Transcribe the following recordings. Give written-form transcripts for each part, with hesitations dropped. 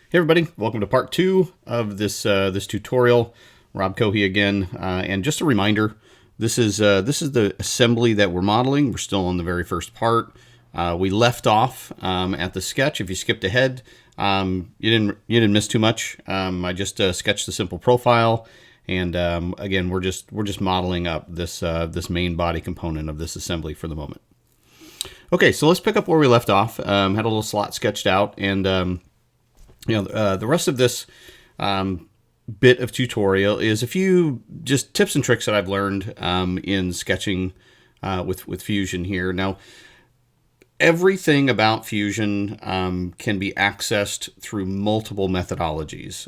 Hey everybody, welcome to part two of this tutorial. Rob Cohey again, and just a reminder, this is the assembly that we're modeling. We're still on the very first part. We left off at the sketch. If you skipped ahead, you didn't miss too much. I just sketched the simple profile, and again we're just modeling up this main body component of this assembly for the moment. Okay, so let's pick up where we left off. Had a little slot sketched out, and the rest of this bit of tutorial is a few just tips and tricks that I've learned in sketching with Fusion here. Now, everything about Fusion can be accessed through multiple methodologies.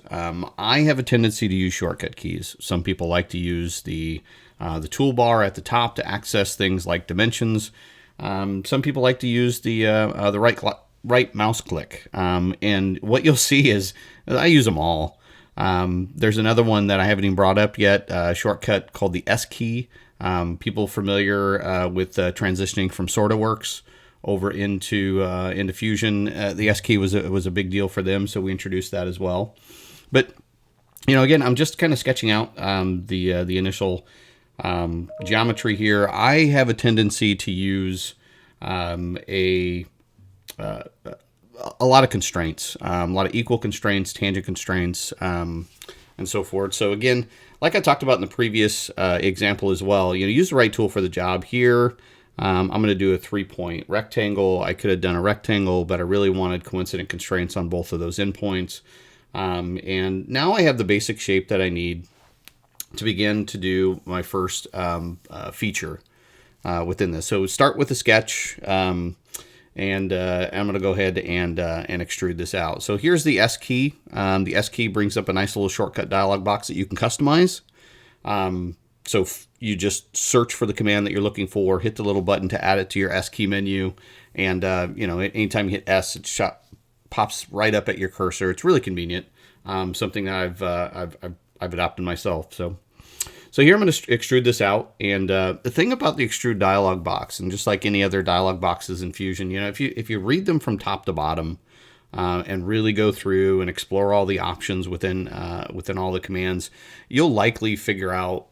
I have a tendency to use shortcut keys. Some people like to use the toolbar at the top to access things like dimensions. Some people like to use the right mouse click, and what you'll see is I use them all. There's another one that I haven't even brought up yet, a shortcut called the S key. People familiar with transitioning from SortaWorks over into Fusion, the S key was a big deal for them, so we introduced that as well. But again, I'm just kind of sketching out the initial geometry here. I have a tendency to use a lot of constraints, a lot of equal constraints, tangent constraints, and so forth. So again, like I talked about in the previous example as well, use the right tool for the job here. I'm going to do a 3-point rectangle. I could have done a rectangle, but I really wanted coincident constraints on both of those endpoints. And now I have the basic shape that I need to begin to do my first feature within this. So start with a sketch. And I'm going to go ahead and extrude this out. So here's the S key. The S key brings up a nice little shortcut dialog box that you can customize. So you just search for the command that you're looking for, hit the little button to add it to your S key menu, and anytime you hit S, it pops right up at your cursor. It's really convenient. Something that I've adopted myself. So here I'm going to extrude this out, and the thing about the extrude dialog box, and just like any other dialog boxes in Fusion, if you read them from top to bottom and really go through and explore all the options within all the commands, you'll likely figure out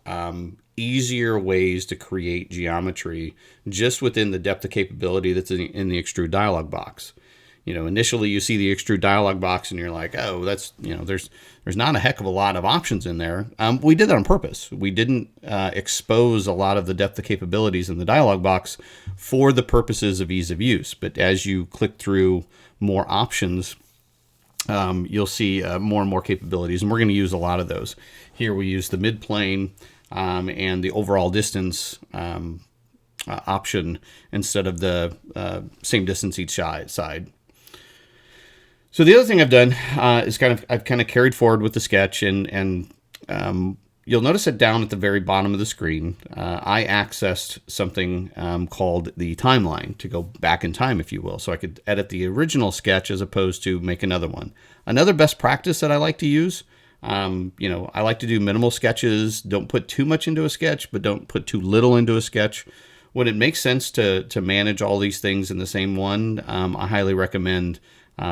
easier ways to create geometry just within the depth of capability that's in the extrude dialog box. Initially you see the extrude dialog box and you're like, oh, that's, there's not a heck of a lot of options in there. We did that on purpose. We didn't expose a lot of the depth of capabilities in the dialog box for the purposes of ease of use. But as you click through more options, you'll see more and more capabilities, and we're going to use a lot of those. Here we use the midplane and the overall distance option instead of the same distance each side. So the other thing I've done is I've kind of carried forward with the sketch, and you'll notice that down at the very bottom of the screen, I accessed something called the timeline to go back in time, if you will. So I could edit the original sketch as opposed to make another one. Another best practice that I like to use, I like to do minimal sketches. Don't put too much into a sketch, but don't put too little into a sketch. When it makes sense to manage all these things in the same one, I highly recommend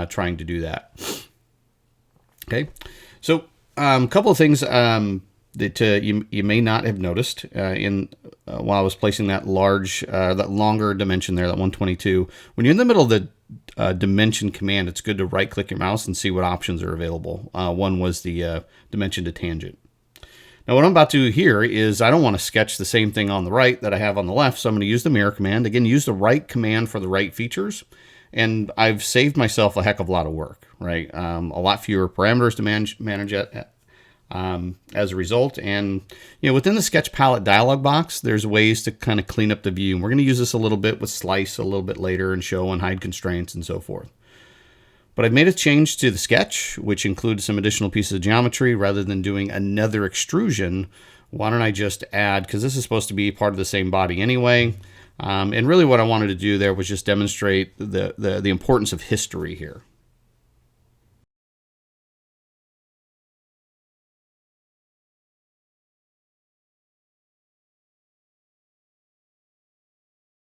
trying to do that. Okay, so a couple of things that you may not have noticed while I was placing that longer dimension there, that 122. When you're in the middle of the dimension command, it's good to right-click your mouse and see what options are available. One was the dimension to tangent. Now what I'm about to do here is I don't want to sketch the same thing on the right that I have on the left, so I'm going to use the mirror command. Again, use the right command for the right features. And I've saved myself a heck of a lot of work, right? A lot fewer parameters to manage as a result. And within the sketch palette dialog box, there's ways to kind of clean up the view. And we're going to use this a little bit with slice a little bit later, and show and hide constraints and so forth. But I've made a change to the sketch, which includes some additional pieces of geometry. Rather than doing another extrusion, why don't I just add, because this is supposed to be part of the same body anyway. And really what I wanted to do there was just demonstrate the importance of history here.